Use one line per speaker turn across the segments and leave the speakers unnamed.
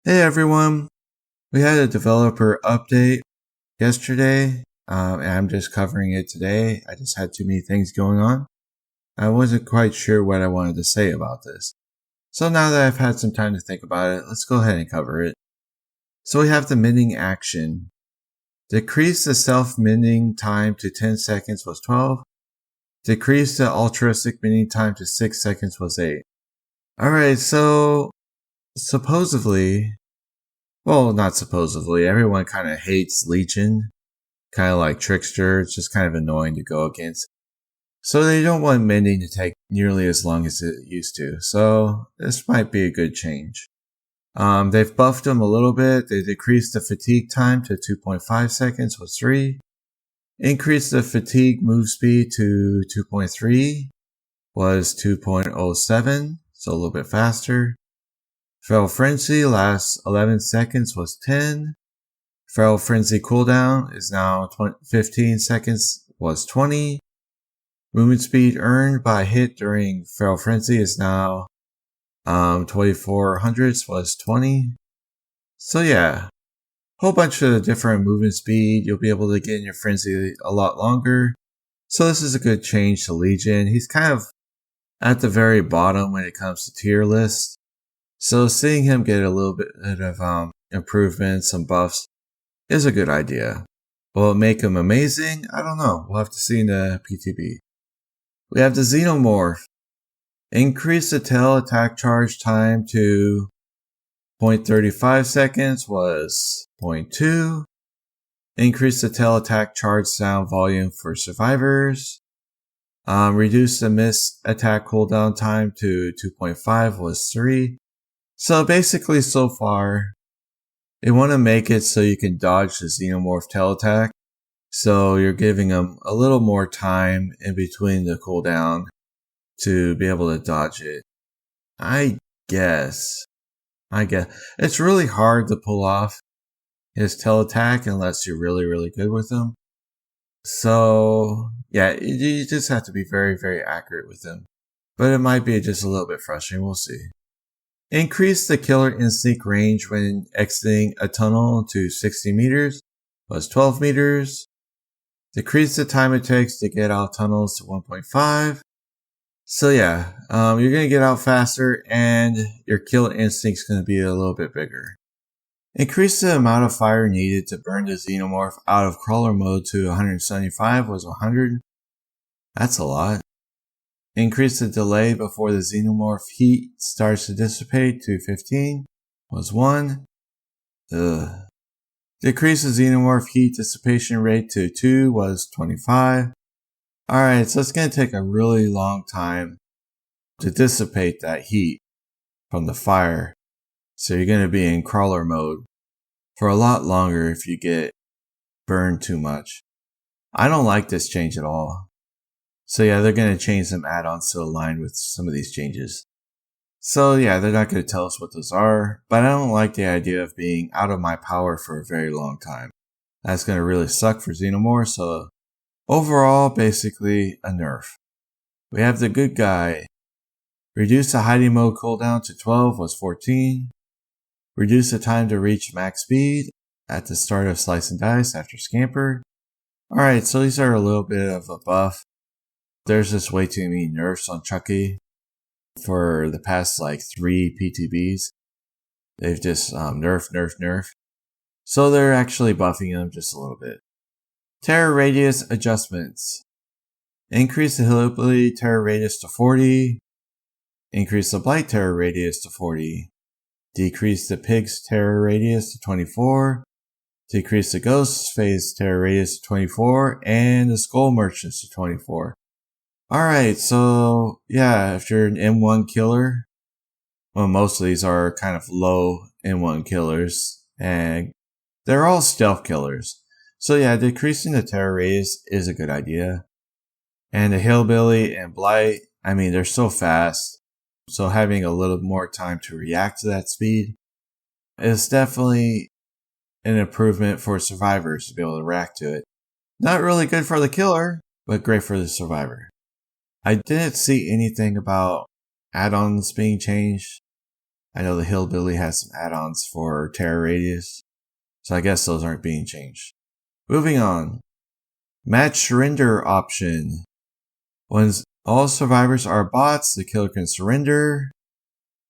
Hey everyone, we had a developer update yesterday, and I'm just covering it today. I just had too many things going on. I wasn't quite sure what I wanted to say about this. So now that I've had some time to think about it, let's go ahead and cover it. So we have the mending action. Decrease the self-mending time to 10 seconds was 12. Decrease the altruistic mending time to 6 seconds was 8. Alright, so supposedly, well, not supposedly, everyone kind of hates Legion, kind of like Trickster. It's just kind of annoying to go against. So they don't want mending to take nearly as long as it used to. So this might be a good change. They've buffed them a little bit. They decreased the fatigue time to 2.5 seconds was 3. Increased the fatigue move speed to 2.3 was 2.07, so a little bit faster. Feral Frenzy lasts 11 seconds was 10. Feral Frenzy cooldown is now 15 seconds was 20. Movement speed earned by hit during Feral Frenzy is now 2400s was 20. So yeah, whole bunch of different movement speed. You'll be able to get in your Frenzy a lot longer. So this is a good change to Legion. He's kind of at the very bottom when it comes to tier list. So seeing him get a little bit of improvement, some buffs, is a good idea. Will it make him amazing? I don't know. We'll have to see in the PTB. We have the Xenomorph. Increase the tail attack charge time to 0.35 seconds was 0.2. Increase the tail attack charge sound volume for survivors. Reduce the miss attack cooldown time to 2.5 was 3. So basically so far, they want to make it so you can dodge the Xenomorph tail attack. So you're giving them a little more time in between the cooldown to be able to dodge it. I guess. It's really hard to pull off his tail attack unless you're really, really good with him. So yeah, you just have to be very, very accurate with him. But it might be just a little bit frustrating. We'll see. Increase the killer instinct range when exiting a tunnel to 60 meters was 12 meters. Decrease the time it takes to get out tunnels to 1.5. So yeah, you're going to get out faster and your killer instinct's going to be a little bit bigger. Increase the amount of fire needed to burn the Xenomorph out of crawler mode to 175 was 100. That's a lot. Increase the delay before the Xenomorph heat starts to dissipate to 15 was 1. Decrease the Xenomorph heat dissipation rate to 2 was 25. Alright, so it's going to take a really long time to dissipate that heat from the fire. So you're going to be in crawler mode for a lot longer if you get burned too much. I don't like this change at all. So yeah, they're going to change some add-ons to align with some of these changes. So yeah, they're not going to tell us what those are, but I don't like the idea of being out of my power for a very long time. That's going to really suck for Xenomorph, so overall, basically a nerf. We have the good guy. Reduce the hiding mode cooldown to 12 was 14. Reduce the time to reach max speed at the start of Slice and Dice after Scamper. Alright, so these are a little bit of a buff. There's just way too many nerfs on Chucky for the past 3 PTBs. They've just nerf. So they're actually buffing them just a little bit. Terror radius adjustments. Increase the Hillbilly terror radius to 40. Increase the Blight terror radius to 40. Decrease the Pig's terror radius to 24. Decrease the Ghost phase terror radius to 24. And the Skull Merchants to 24. Alright, so yeah, if you're an M1 killer, well, most of these are kind of low M1 killers, and they're all stealth killers. So yeah, decreasing the terror radius is a good idea. And the Hillbilly and Blight, I mean, they're so fast, so having a little more time to react to that speed is definitely an improvement for survivors to be able to react to it. Not really good for the killer, but great for the survivor. I didn't see anything about add-ons being changed. I know the Hillbilly has some add-ons for Terror Radius, so I guess those aren't being changed. Moving on. Match surrender option. When all survivors are bots, the killer can surrender.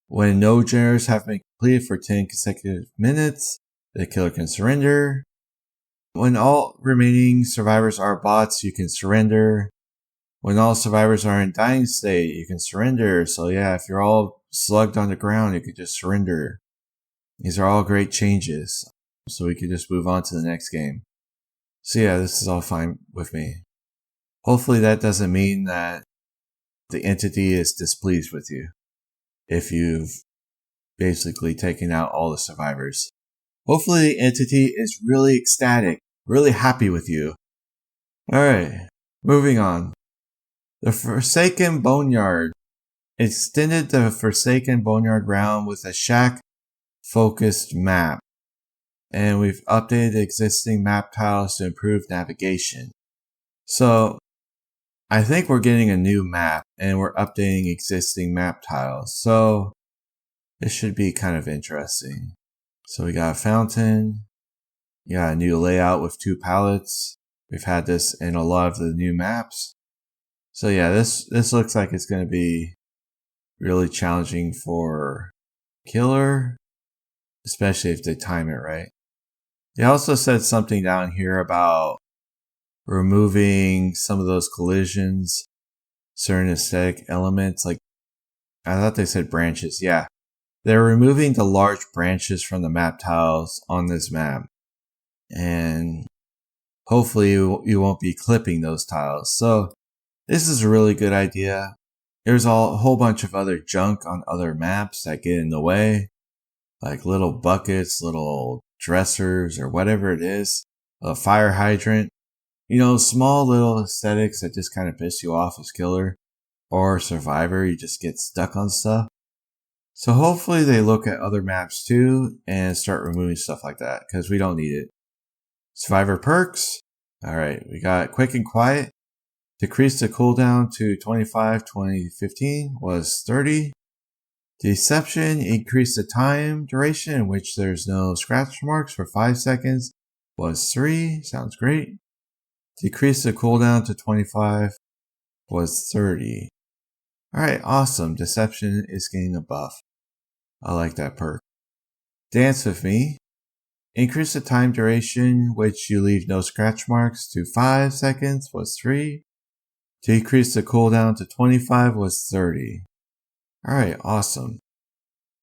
When no generators have been completed for 10 consecutive minutes, the killer can surrender. When all remaining survivors are bots, you can surrender. When all survivors are in dying state, you can surrender. So yeah, if you're all slugged on the ground, you can just surrender. These are all great changes. So we can just move on to the next game. So yeah, this is all fine with me. Hopefully that doesn't mean that the entity is displeased with you if you've basically taken out all the survivors. Hopefully the entity is really ecstatic, really happy with you. Alright, moving on. The Forsaken Boneyard. Extended the Forsaken Boneyard round with a shack-focused map. And we've updated the existing map tiles to improve navigation. So, I think we're getting a new map and we're updating existing map tiles. So, this should be kind of interesting. So we got a fountain. You got a new layout with 2 pallets. We've had this in a lot of the new maps. So yeah, this looks like it's going to be really challenging for killer, especially if they time it right. They also said something down here about removing some of those collisions, certain aesthetic elements. Like, I thought they said branches. Yeah, they're removing the large branches from the map tiles on this map. And hopefully you won't be clipping those tiles. So this is a really good idea. There's a whole bunch of other junk on other maps that get in the way, like little buckets, little dressers, or whatever it is, a fire hydrant. You know, small little aesthetics that just kind of piss you off as killer or survivor. You just get stuck on stuff. So hopefully they look at other maps too and start removing stuff like that, because we don't need it. Survivor perks. Alright, we got Quick and Quiet. Decrease the cooldown to 25, 2015 was 30. Deception, increase the time duration in which there's no scratch marks for 5 seconds was 3. Sounds great. Decrease the cooldown to 25 was 30. Alright, awesome. Deception is getting a buff. I like that perk. Dance with Me. Increase the time duration which you leave no scratch marks to 5 seconds was 3. Decrease the cooldown to 25 was 30. Alright, awesome.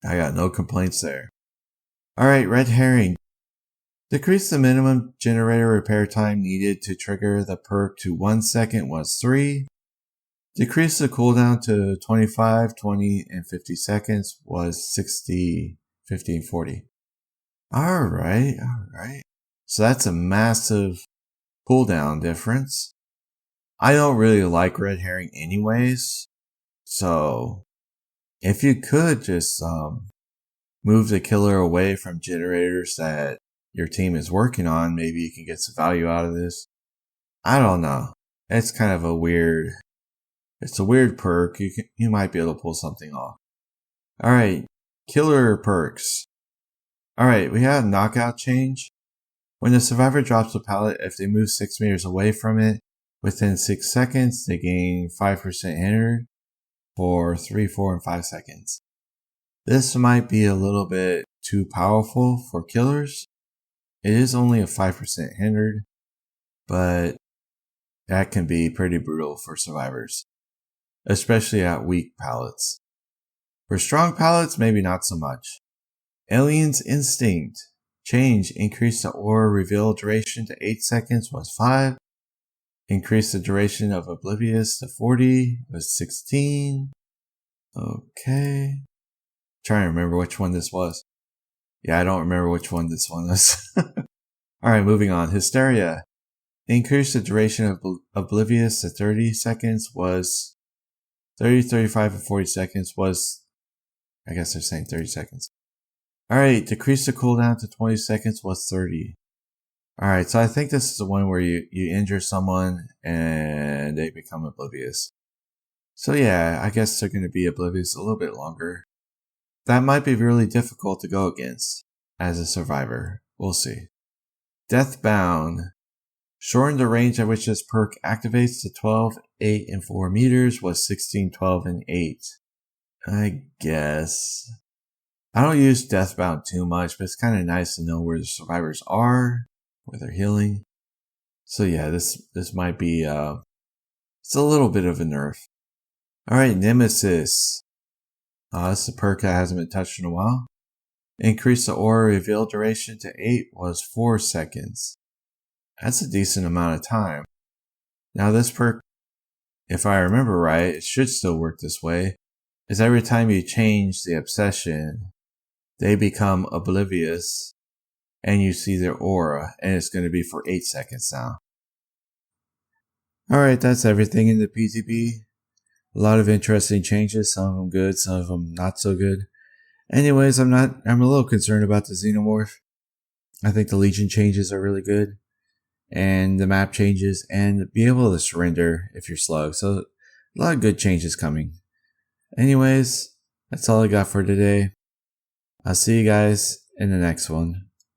I got no complaints there. Alright, Red Herring. Decrease the minimum generator repair time needed to trigger the perk to 1 second was 3. Decrease the cooldown to 25, 20, and 50 seconds was 60, 50, and 40. Alright. So that's a massive cooldown difference. I don't really like Red Herring anyways, so if you could just move the killer away from generators that your team is working on, maybe you can get some value out of this. I don't know. It's kind of a weird perk. You might be able to pull something off. Alright, killer perks. Alright, we have knockout change. When the survivor drops a pallet, if they move 6 meters away from it, within 6 seconds, they gain 5% hindered for 3, 4, and 5 seconds. This might be a little bit too powerful for killers. It is only a 5% hindered, but that can be pretty brutal for survivors, especially at weak pallets. For strong pallets, maybe not so much. Alien's Instinct. Change. Increase the aura reveal duration to 8 seconds was 5. Increase the duration of Oblivious to 40 was 16. Okay. Trying to remember which one this was. Yeah, I don't remember which one this one was. Alright, moving on. Hysteria. Increase the duration of Oblivious to 30 seconds was 30, 35, and 40 seconds was, I guess they're saying 30 seconds. Alright, decrease the cooldown to 20 seconds was 30. Alright, so I think this is the one where you injure someone and they become oblivious. So yeah, I guess they're going to be oblivious a little bit longer. that might be really difficult to go against as a survivor. We'll see. Deathbound. Shortened the range at which this perk activates to 12, 8, and 4 meters was 16, 12, and 8. I guess. I don't use Deathbound too much, but it's kind of nice to know where the survivors are, where they're healing. So yeah, this might be, it's a little bit of a nerf. Alright, Nemesis. This is a perk that hasn't been touched in a while. Increase the aura reveal duration to 8 was 4 seconds. That's a decent amount of time. Now this perk, if I remember right, it should still work this way, is every time you change the obsession, they become oblivious and you see their aura, and it's going to be for 8 seconds now. Alright, that's everything in the PTB. A lot of interesting changes, some of them good, some of them not so good. Anyways, I'm a little concerned about the Xenomorph. I think the Legion changes are really good, and the map changes, and be able to surrender if you're slug. So a lot of good changes coming. Anyways, that's all I got for today. I'll see you guys in the next one.